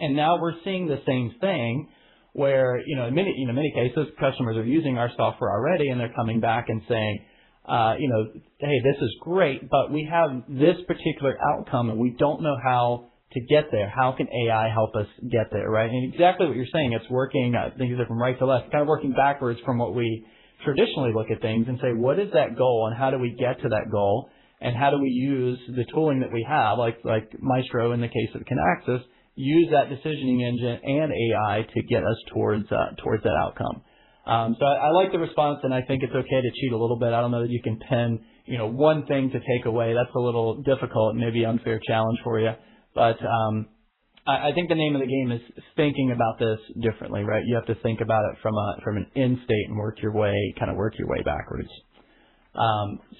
And now we're seeing the same thing where, in many cases, customers are using our software already and they're coming back and saying, hey, this is great, but we have this particular outcome and we don't know how to get there. How can AI help us get there, right? And exactly what you're saying, it's working, I think it's from right to left, kind of working backwards from what we traditionally look at things and say, what is that goal and how do we get to that goal? And how do we use the tooling that we have, like Maestro in the case of Kinaxis, use that decisioning engine and AI to get us towards that outcome. So I like the response, and I think it's okay to cheat a little bit. I don't know that you can pen, one thing to take away. That's a little difficult, maybe unfair challenge for you. But I think the name of the game is thinking about this differently, right? You have to think about it from an end state and work your way backwards.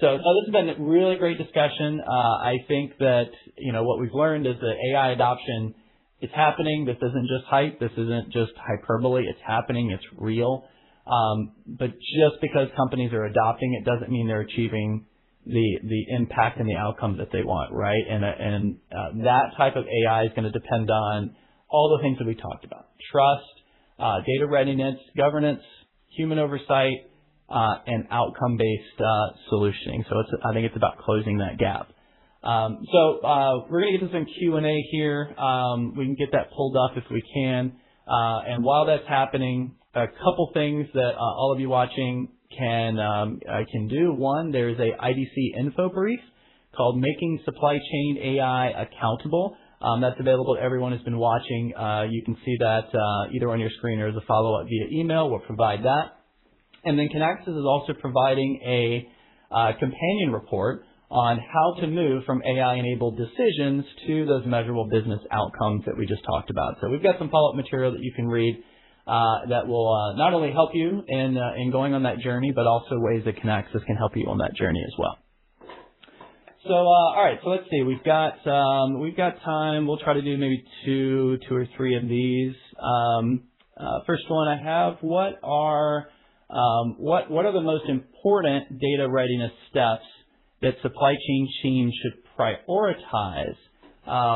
So this has been a really great discussion. I think that what we've learned is that AI adoption It's happening. This isn't just hype. This isn't just hyperbole. It's happening. It's real. But just because companies are adopting it doesn't mean they're achieving the impact and the outcomes that they want, right? And that type of AI is going to depend on all the things that we talked about: trust, data readiness, governance, human oversight, and outcome-based solutioning. So I think it's about closing that gap. So we're going to get to some Q&A here. We can get that pulled up if we can. And while that's happening, a couple things that all of you watching can do. One, there's a IDC info brief called Making Supply Chain AI Accountable. That's available to everyone who's been watching. You can see that either on your screen or as a follow-up via email. We'll provide that. And then Kinaxis is also providing a companion report on how to move from AI-enabled decisions to those measurable business outcomes that we just talked about. So we've got some follow-up material that you can read that will not only help you in going on that journey, but also ways that Kinaxis can help you on that journey as well. So, all right. So let's see. We've got time. We'll try to do maybe two or three of these. First one I have: what are the most important data readiness steps that supply chain teams should prioritize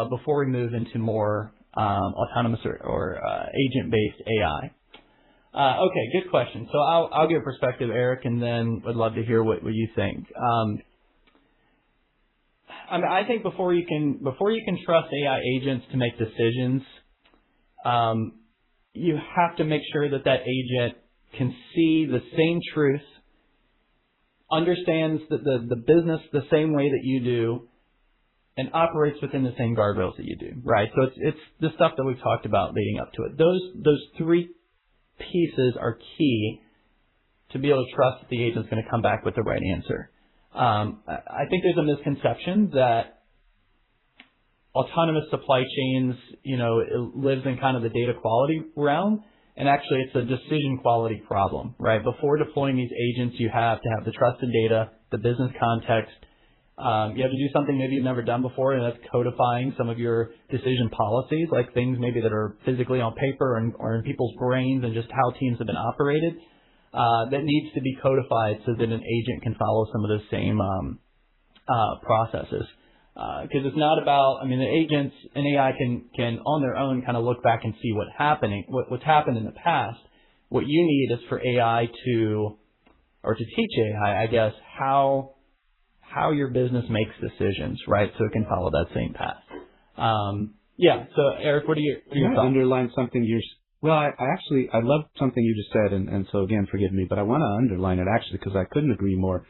before we move into more autonomous or agent-based AI? Okay, good question. So I'll give a perspective, Eric, and then would love to hear what you think. I think before you can trust AI agents to make decisions, you have to make sure that agent can see the same truth, understands the business the same way that you do, and operates within the same guardrails that you do, right? So it's the stuff that we've talked about leading up to it. Those three pieces are key to be able to trust that the agent's going to come back with the right answer. I think there's a misconception that autonomous supply chains, it lives in kind of the data quality realm, and actually it's a decision quality problem, right? Before deploying these agents, you have to have the trusted data, the business context. You have to do something maybe you've never done before, and that's codifying some of your decision policies, like things maybe that are physically on paper or in people's brains and just how teams have been operated. That needs to be codified so that an agent can follow some of those same processes. Because it's not about, the agents and AI can on their own kind of look back and see what's happened in the past. What you need is for AI to teach AI, I guess, how your business makes decisions, right? So it can follow that same path. So Eric, what are your thoughts? Underline something I love something you just said, and so again, forgive me, but I want to underline it actually because I couldn't agree more.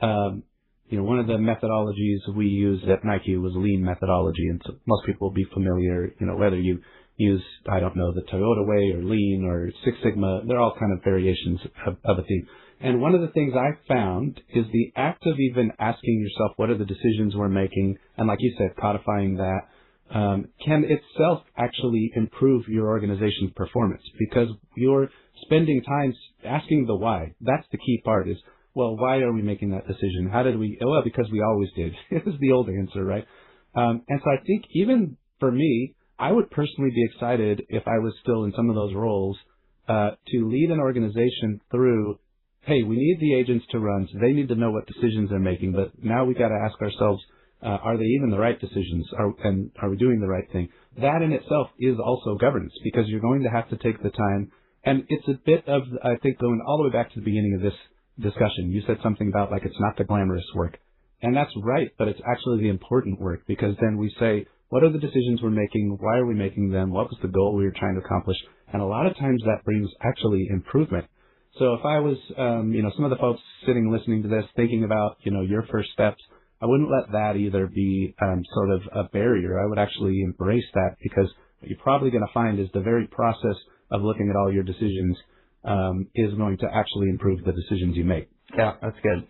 One of the methodologies we used at Nike was lean methodology, and so most people will be familiar, whether you use, I don't know, the Toyota way or lean or Six Sigma, they're all kind of variations of a theme. And one of the things I found is the act of even asking yourself what are the decisions we're making, and like you said, codifying that, can itself actually improve your organization's performance because you're spending time asking the why. That's the key part is, well, why are we making that decision? How did we? Well, because we always did. Is the old answer, right? And so I think even for me, I would personally be excited if I was still in some of those roles to lead an organization through, hey, we need the agents to run, so they need to know what decisions they're making, but now we got to ask ourselves, are they even the right decisions? And are we doing the right thing? That in itself is also governance because you're going to have to take the time. And it's a bit of, I think, going all the way back to the beginning of this discussion. You said something about like it's not the glamorous work. And that's right, but it's actually the important work because then we say, what are the decisions we're making? Why are we making them? What was the goal we were trying to accomplish? And a lot of times that brings actually improvement. So if I was, some of the folks sitting listening to this thinking about, your first steps, I wouldn't let that either be sort of a barrier. I would actually embrace that because what you're probably going to find is the very process of looking at all your decisions is going to actually improve the decisions you make. Yeah, that's good.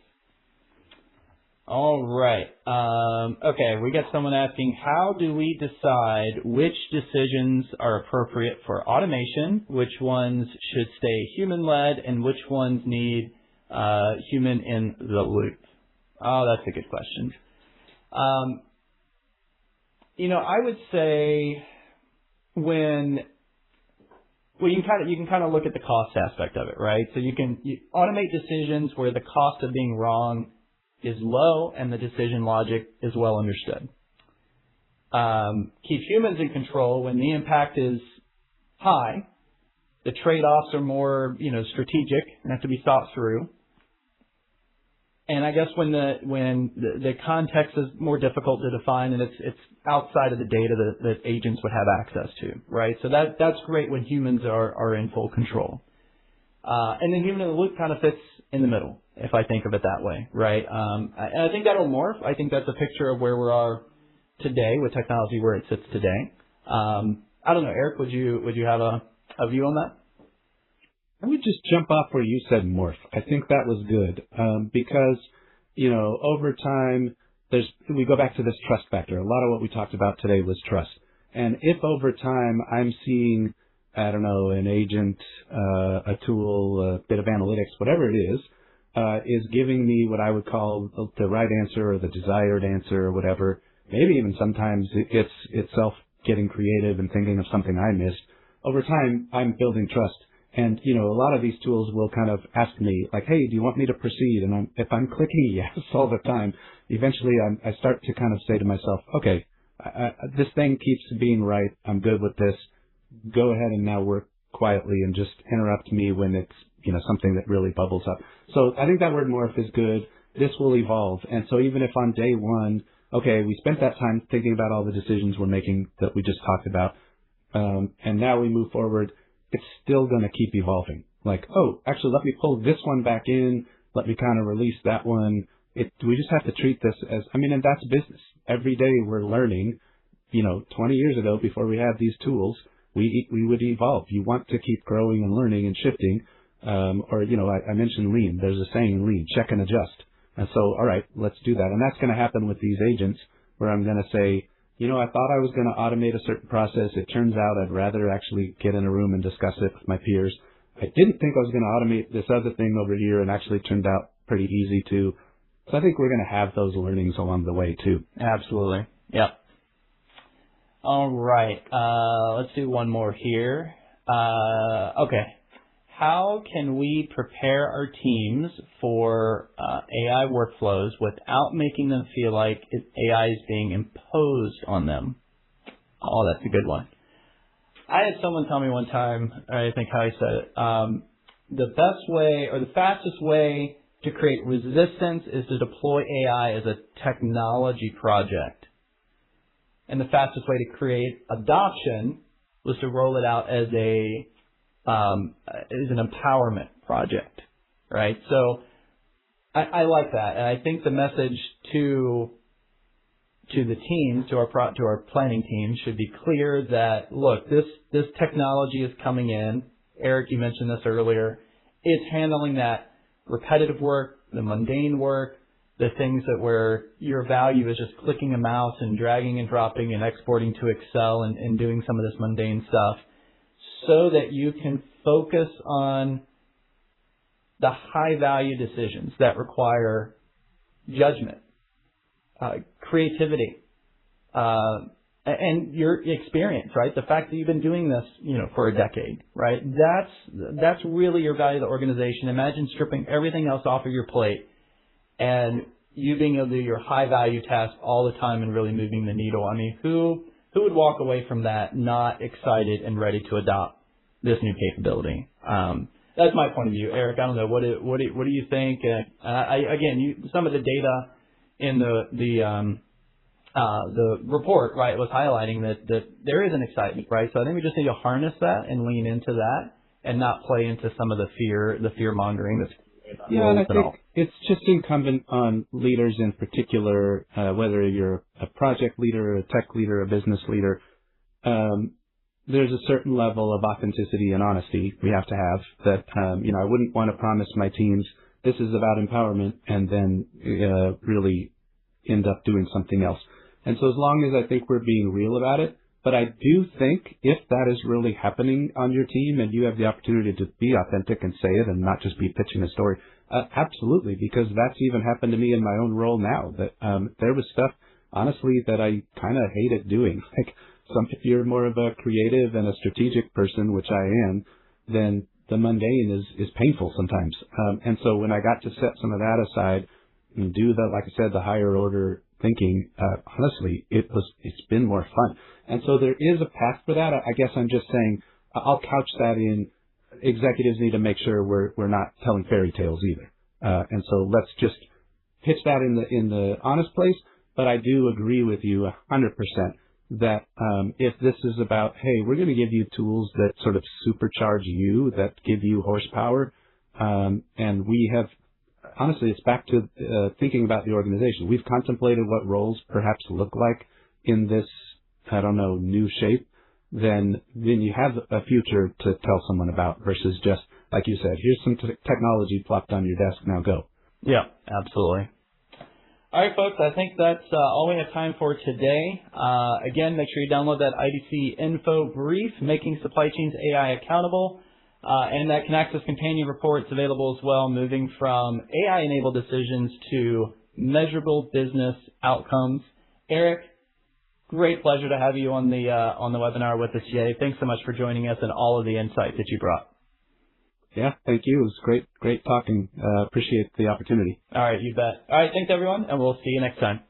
All right. Okay, we got someone asking, how do we decide which decisions are appropriate for automation, which ones should stay human-led, and which ones need human in the loop? Oh, that's a good question. I would say when well, you can kind of look at the cost aspect of it, right? So you automate decisions where the cost of being wrong is low and the decision logic is well understood. Keep humans in control when the impact is high. The trade-offs are more, strategic and have to be thought through. And I guess when the context is more difficult to define and it's outside of the data that agents would have access to, right? So that's great when humans are in full control. And then human in the loop kind of fits in the middle, if I think of it that way, right? And I think that'll morph. I think that's a picture of where we are today with technology where it sits today. I don't know, Eric, would you have a view on that? I would just jump off where you said morph. I think that was good because, over time, we go back to this trust factor. A lot of what we talked about today was trust. And if over time I'm seeing, I don't know, an agent, a tool, a bit of analytics, whatever it is giving me what I would call the right answer or the desired answer or whatever, maybe even sometimes it's itself getting creative and thinking of something I missed. Over time, I'm building trust. And, a lot of these tools will kind of ask me, like, hey, do you want me to proceed? And if I'm clicking yes all the time, eventually I start to kind of say to myself, okay, this thing keeps being right. I'm good with this. Go ahead and now work quietly and just interrupt me when it's, something that really bubbles up. So I think that word morph is good. This will evolve. And so even if on day one, okay, we spent that time thinking about all the decisions we're making that we just talked about, and now we move forward, it's still going to keep evolving. Like, oh, actually, let me pull this one back in. Let me kind of release that one. We just have to treat this as, and that's business. Every day we're learning. 20 years ago, before we had these tools, we would evolve. You want to keep growing and learning and shifting. I mentioned lean. There's a saying in lean, check and adjust. And so, all right, let's do that. And that's going to happen with these agents where I'm going to say, I thought I was going to automate a certain process. It turns out I'd rather actually get in a room and discuss it with my peers. I didn't think I was going to automate this other thing over here, and actually turned out pretty easy too. So I think we're going to have those learnings along the way too. Absolutely. Yep. All right. Let's do one more here. Okay. How can we prepare our teams for AI workflows without making them feel like AI is being imposed on them? Oh, that's a good one. I had someone tell me one time, I think how he said it, the best way or the fastest way to create resistance is to deploy AI as a technology project. And the fastest way to create adoption was to roll it out as an empowerment project, right? So I like that, and I think the message to the teams, to our planning team, should be clear that look, this technology is coming in. Eric, you mentioned this earlier. It's handling that repetitive work, the mundane work, the things that where your value is just clicking a mouse and dragging and dropping and exporting to Excel and doing some of this mundane stuff, so that you can focus on the high-value decisions that require judgment, creativity, and your experience, right? The fact that you've been doing this, for a decade, right? That's really your value to the organization. Imagine stripping everything else off of your plate and you being able to do your high-value task all the time and really moving the needle. Who would walk away from that not excited and ready to adopt this new capability? That's my point of view. Eric, I don't know. What do you think? Some of the data in the report, right, was highlighting that there is an excitement, right? So I think we just need to harness that and lean into that and not play into some of the fear mongering that's and I think it's just incumbent on leaders in particular, whether you're a project leader, a tech leader, a business leader. There's a certain level of authenticity and honesty we have to have that, I wouldn't want to promise my teams this is about empowerment and then really end up doing something else. And so as long as I think we're being real about it, but I do think if that is really happening on your team and you have the opportunity to be authentic and say it and not just be pitching a story, absolutely, because that's even happened to me in my own role now, that there was stuff, honestly, that I kind of hated doing. Like if you're more of a creative and a strategic person, which I am, then the mundane is painful sometimes. And so when I got to set some of that aside and do the, like I said, the higher order thinking, honestly, it's been more fun. And so there is a path for that. I guess I'm just saying I'll couch that in executives need to make sure we're not telling fairy tales either. And so let's just pitch that in the honest place. But I do agree with you 100% that if this is about, hey, we're going to give you tools that sort of supercharge you, that give you horsepower, and we have, honestly, it's back to thinking about the organization. We've contemplated what roles perhaps look like in this, I don't know, new shape. Then you have a future to tell someone about versus just, like you said, here's some technology plopped on your desk, now go. Yeah, absolutely. All right, folks, I think that's all we have time for today. Again, make sure you download that IDC info brief, Making Supply Chains AI Accountable, and that Kinaxis companion report is available as well, moving from AI-enabled decisions to measurable business outcomes. Eric, great pleasure to have you on the webinar with us today. Thanks so much for joining us and all of the insight that you brought. Yeah, thank you. It was great talking. Appreciate the opportunity. All right, you bet. All right, thanks everyone, and we'll see you next time.